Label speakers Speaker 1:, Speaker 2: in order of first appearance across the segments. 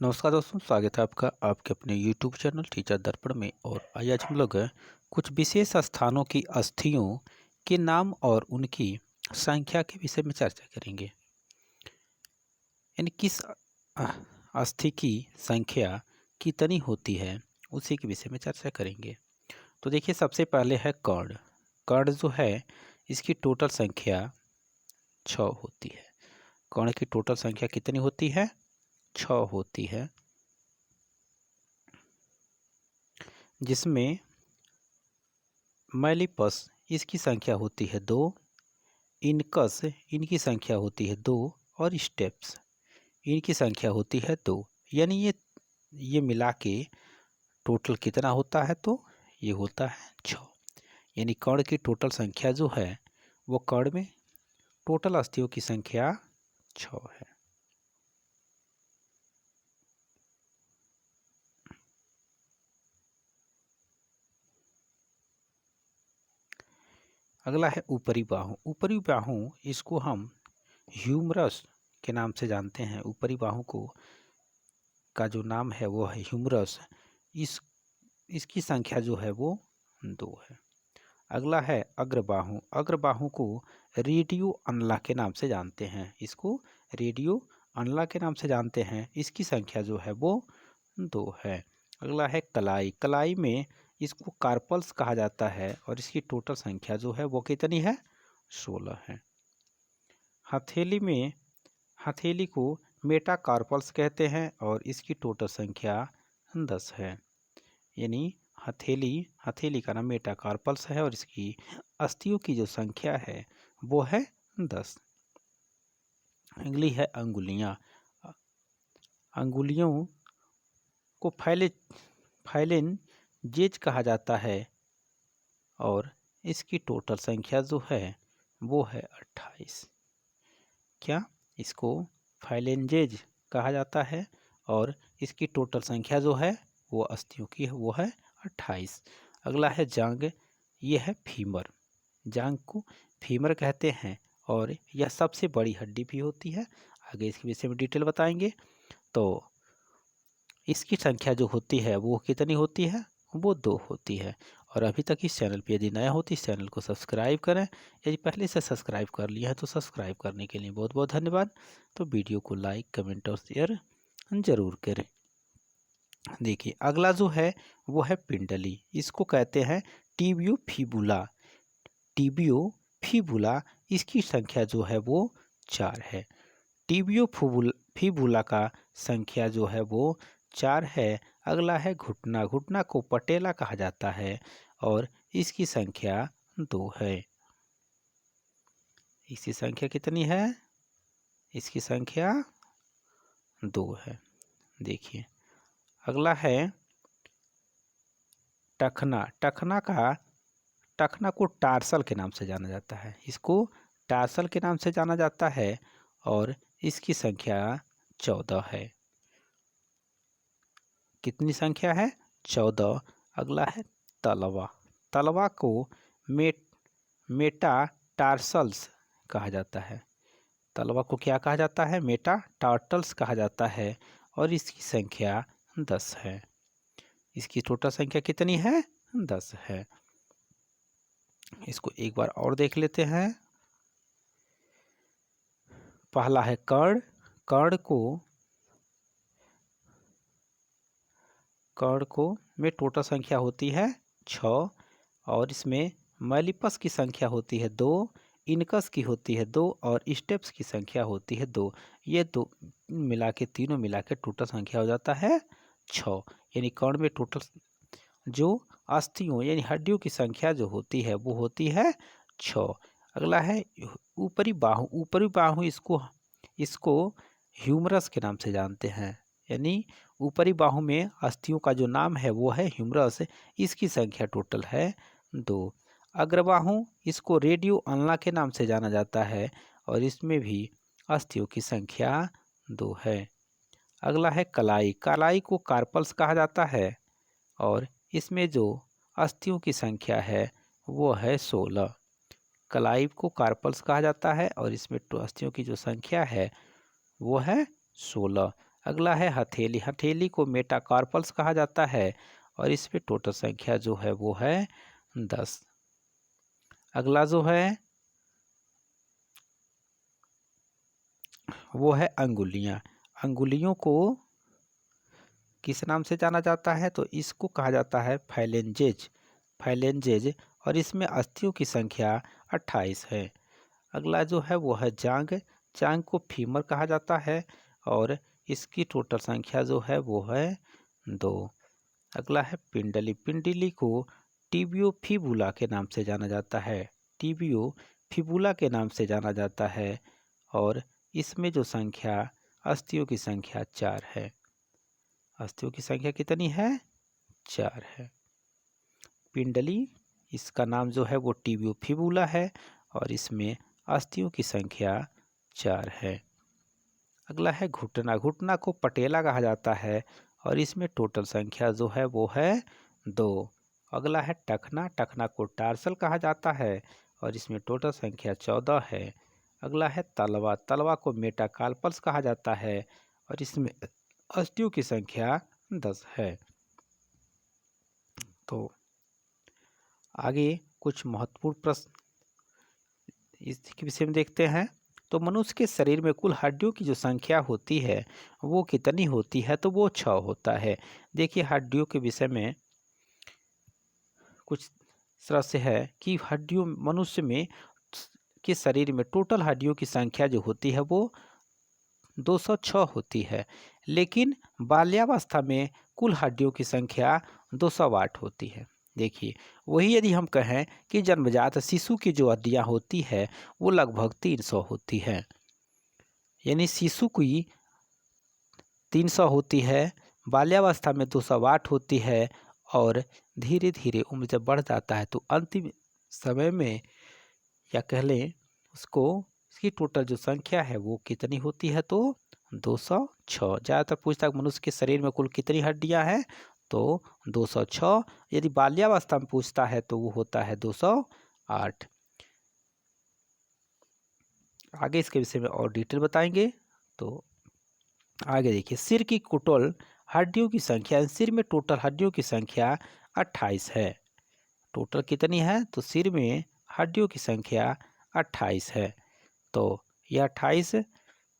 Speaker 1: नमस्कार दोस्तों, स्वागत है आपका आपके अपने YouTube चैनल टीचर दर्पण में। और आइए आज हम लोग कुछ विशेष स्थानों की अस्थियों के नाम और उनकी संख्या के विषय में चर्चा करेंगे। यानी किस अस्थि की संख्या कितनी होती है, उसी के विषय में चर्चा करेंगे। तो देखिए, सबसे पहले है कर्ण। कर्ण जो है, इसकी टोटल संख्या 6 होती है। कर्ण की टोटल संख्या कितनी होती है? 6 होती है, जिसमें मैलिपस इसकी संख्या होती है 2, इनकस इनकी संख्या होती है 2 और स्टेप्स इनकी संख्या होती है 2। यानी ये मिला के टोटल कितना होता है? तो ये होता है 6। यानी कर्ण की टोटल संख्या जो है, वो कर्ण में टोटल अस्थियों की संख्या 6 है। अगला है ऊपरी बाहु। ऊपरी बाहु इसको हम ह्यूमरस के नाम से जानते हैं। ऊपरी बाहु को का जो नाम है वो है ह्यूमरस। इसकी संख्या जो है वो 2 है। अगला है अग्रबाहु। अग्रबाहु को रेडियो अनला के नाम से जानते हैं। इसको रेडियो अनला के नाम से जानते हैं। इसकी संख्या जो है वो 2 है। अगला है कलाई। कलाई में इसको कार्पल्स कहा जाता है और इसकी टोटल संख्या जो है वो कितनी है? 16 है। हथेली को मेटाकार्पल्स कहते हैं और इसकी टोटल संख्या 10 है। यानी हथेली का नाम मेटाकार्पल्स है और इसकी अस्थियों की जो संख्या है वो है 10। अगली है अंगुलियां। अंगुलियों को फाइलेंजेज कहा जाता है और इसकी टोटल संख्या जो है वो है 28। क्या? इसको फाइलेंजेज कहा जाता है और इसकी टोटल संख्या जो है वो अस्थियों की है, वो है 28। अगला है जांग। ये है फीमर। जांग को फीमर कहते हैं और यह सबसे बड़ी हड्डी भी होती है। आगे इसके विषय में डिटेल बताएंगे। तो इसकी संख्या जो होती है वो कितनी होती है? वो 2 होती है। और अभी तक इस चैनल पर यदि नया हो तो इस चैनल को सब्सक्राइब करें। यदि पहले से सब्सक्राइब कर लिया है तो सब्सक्राइब करने के लिए बहुत बहुत धन्यवाद। तो वीडियो को लाइक, कमेंट और शेयर ज़रूर करें। देखिए, अगला जो है वो है पिंडली। इसको कहते हैं टिबियो फिबुला। टिबियो फिबुला इसकी संख्या जो है वो 4 है। टिबियो फिबुला का संख्या जो है वो 4 है। अगला है घुटना। घुटना को पटेला कहा जाता है और इसकी संख्या 2 है। इसकी संख्या कितनी है? इसकी संख्या 2 है। देखिए, अगला है टखना। टखना को टार्सल के नाम से जाना जाता है। इसको टार्सल के नाम से जाना जाता है और इसकी संख्या 14 है। कितनी संख्या है? 14। अगला है तलवा। तलवा को मेटाटार्सल्स कहा जाता है। तलवा को क्या कहा जाता है? मेटाटार्टल्स कहा जाता है और इसकी संख्या 10 है। इसकी टोटल संख्या कितनी है? 10 है। इसको एक बार और देख लेते हैं। पहला है कर्ण। कर्ण को में टोटल संख्या होती है 6 और इसमें मैलिपस की संख्या होती है 2, इनकस की होती है 2 और स्टेप्स की संख्या होती है 2। ये दो मिला के, तीनों मिला के टोटल संख्या हो जाता है 6। यानी कर्ण में टोटल जो अस्थियों यानी हड्डियों की संख्या जो होती है वो होती है 6। अगला है ऊपरी बाहु। ऊपरी बाहु इसको ह्यूमरस के नाम से जानते हैं। यानी ऊपरी बाहु में अस्थियों का जो नाम है वो है ह्यूमरस। इसकी संख्या टोटल है 2। अग्रबाहु इसको रेडियो अनला के नाम से जाना जाता है और इसमें भी अस्थियों की संख्या 2 है। अगला है कलाई। कलाई को कार्पल्स कहा जाता है और इसमें जो अस्थियों की संख्या है वो है 16। कलाई को कार्पल्स कहा जाता है और इसमें अस्थियों की जो संख्या है वो है 16। अगला है हथेली। हथेली को मेटाकार्पल्स कहा जाता है और इसमें टोटल संख्या जो है वो है 10। अगला जो है वो है अंगुलियां। अंगुलियों को किस नाम से जाना जाता है? तो इसको कहा जाता है फाइलेंजेज। फाइलेंजेज। और इसमें अस्थियों की संख्या 28 है। अगला जो है वो है जांग। जांग को फीमर कहा जाता है और इसकी टोटल संख्या जो है वो है 2। अगला है पिंडली। पिंडली को टिबियो फिबुला के नाम से जाना जाता है। टिबियो फिबुला के नाम से जाना जाता है और इसमें जो संख्या अस्थियों की संख्या 4 है। अस्थियों की संख्या कितनी है? 4 है। पिंडली, इसका नाम जो है वो टिबियो फिबुला है और इसमें अस्थियों की संख्या 4 है। अगला है घुटना। घुटना को पटेला कहा जाता है और इसमें टोटल संख्या जो है वो है 2। अगला है टखना। टखना को टार्सल कहा जाता है और इसमें टोटल संख्या 14 है। अगला है तलवा। तलवा को मेटाकार्पल्स कहा जाता है और इसमें अस्थियों की संख्या 10 है। तो आगे कुछ महत्वपूर्ण प्रश्न इसके विषय में देखते हैं। तो मनुष्य के शरीर में कुल हड्डियों की जो संख्या होती है वो कितनी होती है? तो वो 6 होता है। देखिए हड्डियों के विषय में कुछ तरह से है कि हड्डियों मनुष्य में के शरीर में टोटल हड्डियों की संख्या जो होती है वो 206 होती है, लेकिन बाल्यावस्था में कुल हड्डियों की संख्या 208 होती है। देखिए वही यदि हम कहें कि जन्मजात शिशु की जो हड्डियां होती है वो लगभग 300 होती है, यानी शिशु की 300 होती है, बाल्यावस्था में 208 होती है और धीरे धीरे उम्र जब बढ़ जाता है तो अंतिम समय में या कह लें उसको इसकी टोटल जो संख्या है वो कितनी होती है? तो 206। ज़्यादातर पूछता है मनुष्य के शरीर में कुल कितनी हड्डियां हैं? तो 206। यदि बाल्यावस्था में पूछता है तो वो होता है 208। आगे इसके विषय में और डिटेल बताएंगे। तो आगे देखिए सिर की टोटल हड्डियों की संख्या। सिर में टोटल हड्डियों की संख्या 28 है। टोटल कितनी है? तो सिर में हड्डियों की संख्या 28 है। तो यह 28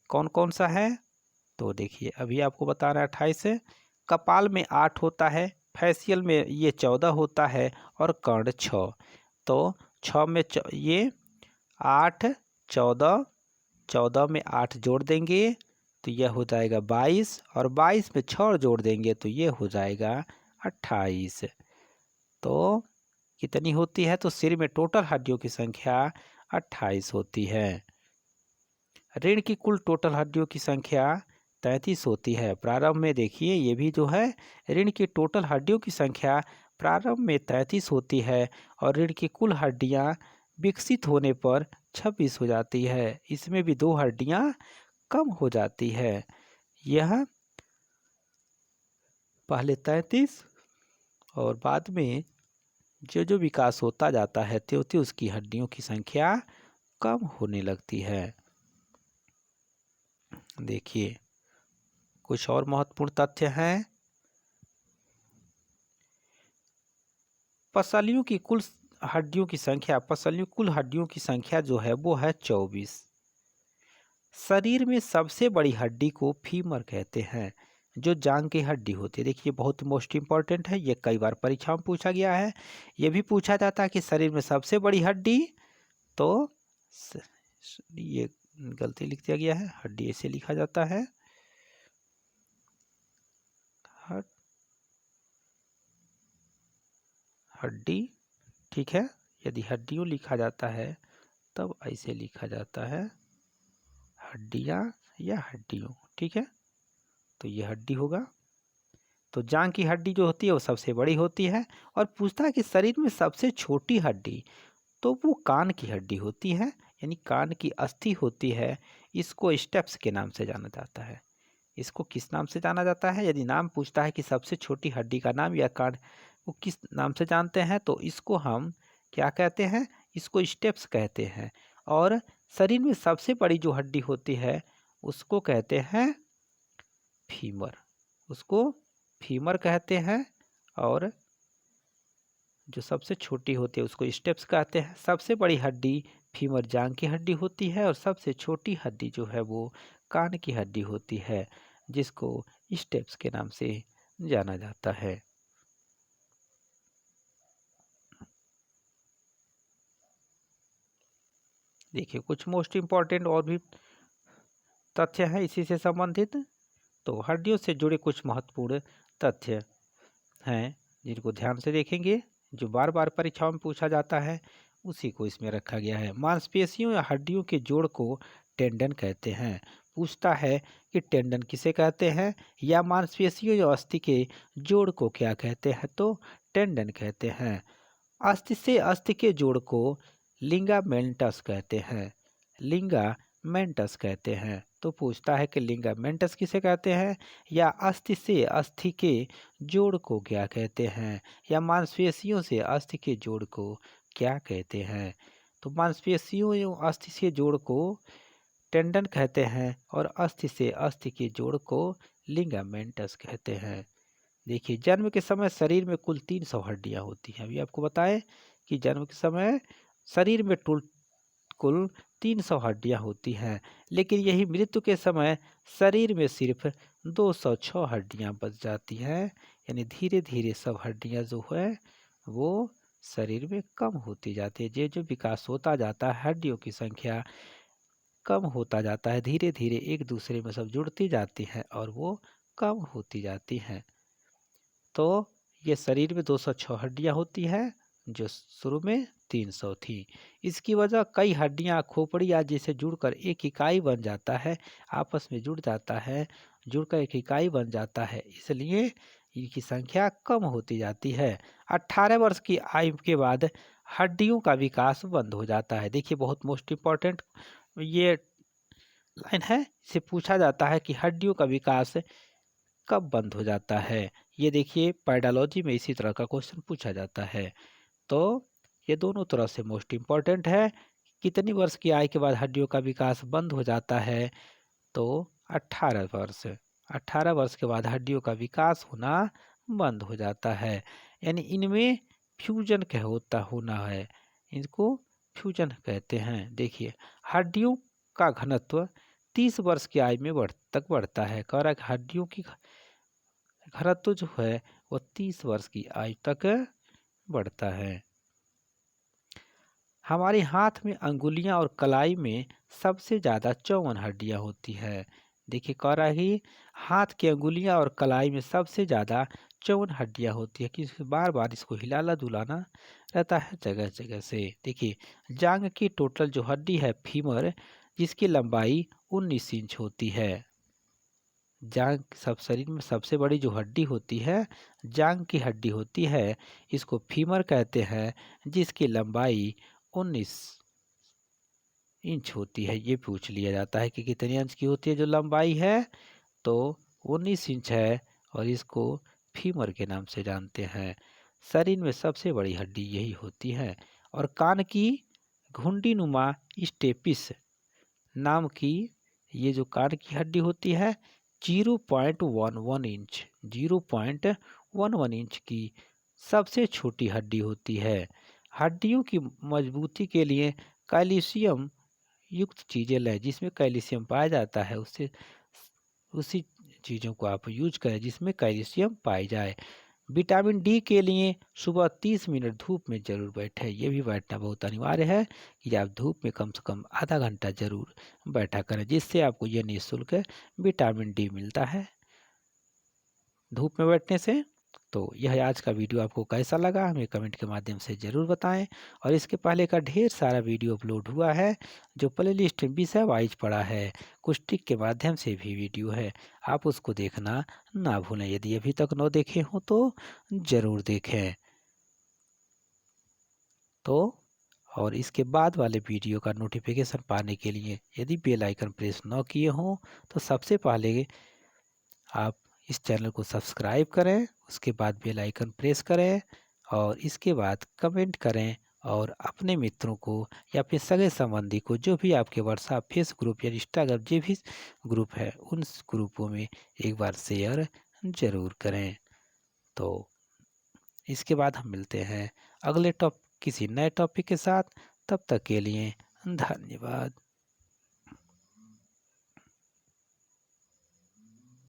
Speaker 1: कौन कौन सा है? तो देखिए अभी आपको बता रहा है 28 है। कपाल में 8 होता है, फैशियल में ये 14 होता है और कर्ण 6। तो 6 में ये 8, 14, 14 में 8 जोड़ देंगे तो यह हो जाएगा 22 और 22 में 6 जोड़ देंगे तो ये हो जाएगा 28। तो कितनी होती है? तो सिर में टोटल हड्डियों की संख्या 28 होती है। रीढ़ की कुल टोटल हड्डियों की संख्या 33 होती है। प्रारंभ में देखिए ये भी जो है रीढ़ की टोटल हड्डियों की संख्या प्रारंभ में 33 होती है और रीढ़ की कुल हड्डियां विकसित होने पर 26 हो जाती है। इसमें भी 2 हड्डियां कम हो जाती है। यह पहले 33 और बाद में जो जो विकास होता जाता है त्यों त्यों उसकी हड्डियों की संख्या कम होने लगती है। देखिए कुछ और महत्वपूर्ण तथ्य हैं। पसलियों की कुल हड्डियों की संख्या। पसलियों कुल हड्डियों की संख्या जो है वो है 24। शरीर में सबसे बड़ी हड्डी को फीमर कहते हैं, जो जांग की हड्डी होती है। देखिए बहुत मोस्ट इंपॉर्टेंट है, ये कई बार परीक्षा में पूछा गया है। ये भी पूछा जाता है कि शरीर में सबसे बड़ी हड्डी, तो ये गलती लिख दिया गया है, हड्डी ऐसे लिखा जाता है हड्डी, ठीक है। यदि हड्डियों लिखा जाता है तब ऐसे लिखा जाता है हड्डियां या हड्डियों, ठीक है। तो ये हड्डी होगा। तो जांग की हड्डी जो होती है वो सबसे बड़ी होती है। और पूछता है कि शरीर में सबसे छोटी हड्डी, तो वो कान की हड्डी होती है, यानी कान की अस्थि होती है। इसको स्टेप्स के नाम से जाना जाता है। इसको किस नाम से जाना जाता है? यदि नाम पूछता है कि सबसे छोटी हड्डी का नाम या कान वो किस नाम से जानते हैं, तो इसको हम क्या कहते हैं? इसको स्टेप्स कहते हैं। और शरीर में सबसे बड़ी जो हड्डी होती है उसको कहते हैं फीमर, उसको फीमर कहते हैं। और जो सबसे छोटी होती है उसको स्टेप्स कहते हैं। सबसे बड़ी हड्डी फीमर जांग की हड्डी होती है और सबसे छोटी हड्डी जो है वो कान की हड्डी होती है, जिसको स्टेप्स के नाम से जाना जाता है। देखिए कुछ मोस्ट इम्पॉर्टेंट और भी तथ्य हैं इसी से संबंधित। तो हड्डियों से जुड़े कुछ महत्वपूर्ण तथ्य हैं जिनको ध्यान से देखेंगे, जो बार बार परीक्षाओं में पूछा जाता है, उसी को इसमें रखा गया है। मांसपेशियों या हड्डियों के जोड़ को टेंडन कहते हैं। पूछता है कि टेंडन किसे कहते हैं, या मांसपेशियों या अस्थि के जोड़ को क्या कहते हैं, तो टेंडन कहते हैं। अस्थि से अस्थि के जोड़ को लिंगामेंटस कहते हैं, लिंगामेंटस कहते हैं। तो पूछता है कि लिंगामेंटस किसे कहते हैं, या अस्थि से अस्थि के जोड़ को क्या कहते हैं, या मांसपेशियों से अस्थि के जोड़ को क्या कहते हैं। तो मांसपेशियों एवं अस्थि से जोड़ को टेंडन कहते हैं और अस्थि से अस्थि के जोड़ को लिंगामेंटस कहते हैं। देखिए जन्म के समय शरीर में कुल 300 हड्डियां होती हैं। अभी आपको बताएं कि जन्म के समय शरीर में कुल 300 हड्डियां होती हैं, लेकिन यही मृत्यु के समय शरीर में सिर्फ 206 हड्डियां बच जाती हैं। यानी धीरे धीरे सब हड्डियां जो है वो शरीर में कम होती जाती है। ये जो विकास होता जाता है, हड्डियों की संख्या कम होता जाता है, धीरे धीरे एक दूसरे में सब जुड़ती जाती हैं और वो कम होती जाती हैं। तो ये शरीर में 206 हड्डियां होती हैं, जो शुरू में 300 थी। इसकी वजह कई हड्डियां खोपड़ी आदि जैसे जुड़कर एक इकाई बन जाता है, आपस में जुड़ जाता है, जुड़कर एक इकाई बन जाता है, इसलिए इनकी संख्या कम होती जाती है। 18 वर्ष की आयु के बाद हड्डियों का विकास बंद हो जाता है। देखिए बहुत मोस्ट इम्पॉर्टेंट ये लाइन है, इसे पूछा जाता है कि हड्डियों का विकास कब बंद हो जाता है। ये देखिए पैडालॉजी में इसी तरह का क्वेश्चन पूछा जाता है। तो ये दोनों तरह से मोस्ट इम्पॉर्टेंट है। कितनी वर्ष की आयु के बाद हड्डियों का विकास बंद हो जाता है, तो 18 वर्ष। 18 वर्ष के बाद हड्डियों का विकास होना बंद हो जाता है। यानी इनमें फ्यूजन कह होता होना है, इनको फ्यूजन कहते हैं। देखिए हड्डियों का घनत्व 30 वर्ष की आयु में तक बढ़ता है। कह रहा है कि हड्डियों की घनत्व जो है वो 30 वर्ष की आयु तक बढ़ता है। हमारे हाथ में अंगुलियां और कलाई में सबसे ज़्यादा 54 हड्डियां होती है। देखिए कह रहा है कि हाथ की अंगुलियां और कलाई में सबसे ज़्यादा 54 हड्डियां होती है, कि बार बार इसको हिलाना डुलाना रहता है जगह जगह से। देखिए जांग की टोटल जो हड्डी है फीमर, जिसकी लंबाई 19 इंच होती है। जांग सब शरीर में सबसे बड़ी जो हड्डी होती है जांग की हड्डी होती है, इसको फीमर कहते हैं, जिसकी लंबाई 19 इंच होती है। ये पूछ लिया जाता है कि कितने इंच की होती है जो लंबाई है, तो 19 इंच है और इसको फीमर के नाम से जानते हैं। शरीर में सबसे बड़ी हड्डी यही होती है। और कान की घुंडी नुमा स्टेपिस नाम की ये जो कान की हड्डी होती है 0.11 इंच 0.11 इंच की सबसे छोटी हड्डी होती है। हड्डियों की मजबूती के लिए कैल्शियम युक्त चीज़ें लें, जिसमें कैल्शियम पाया जाता है उससे उसी चीज़ों को आप यूज करें जिसमें कैल्शियम पाई जाए। विटामिन डी के लिए सुबह 30 मिनट धूप में जरूर बैठें। ये भी बैठना बहुत अनिवार्य है कि आप धूप में कम से कम आधा घंटा जरूर बैठा करें, जिससे आपको ये निःशुल्क विटामिन डी मिलता है धूप में बैठने से। तो यह आज का वीडियो आपको कैसा लगा हमें कमेंट के माध्यम से ज़रूर बताएं। और इसके पहले का ढेर सारा वीडियो अपलोड हुआ है जो प्लेलिस्ट विषय वाइज पड़ा है, कुछ टिक के माध्यम से भी वीडियो है, आप उसको देखना ना भूलें। यदि अभी तक न देखे हों तो ज़रूर देखें। तो और इसके बाद वाले वीडियो का नोटिफिकेशन पाने के लिए यदि बेल आइकन प्रेस न किए हों तो सबसे पहले आप इस चैनल को सब्सक्राइब करें, उसके बाद बेल आइकन प्रेस करें और इसके बाद कमेंट करें और अपने मित्रों को या फिर सगे संबंधी को, जो भी आपके व्हाट्सएप, फेस ग्रुप या इंस्टाग्राम जो भी ग्रुप है, उन ग्रुपों में एक बार शेयर ज़रूर करें। तो इसके बाद हम मिलते हैं अगले किसी नए टॉपिक के साथ। तब तक के लिए धन्यवाद।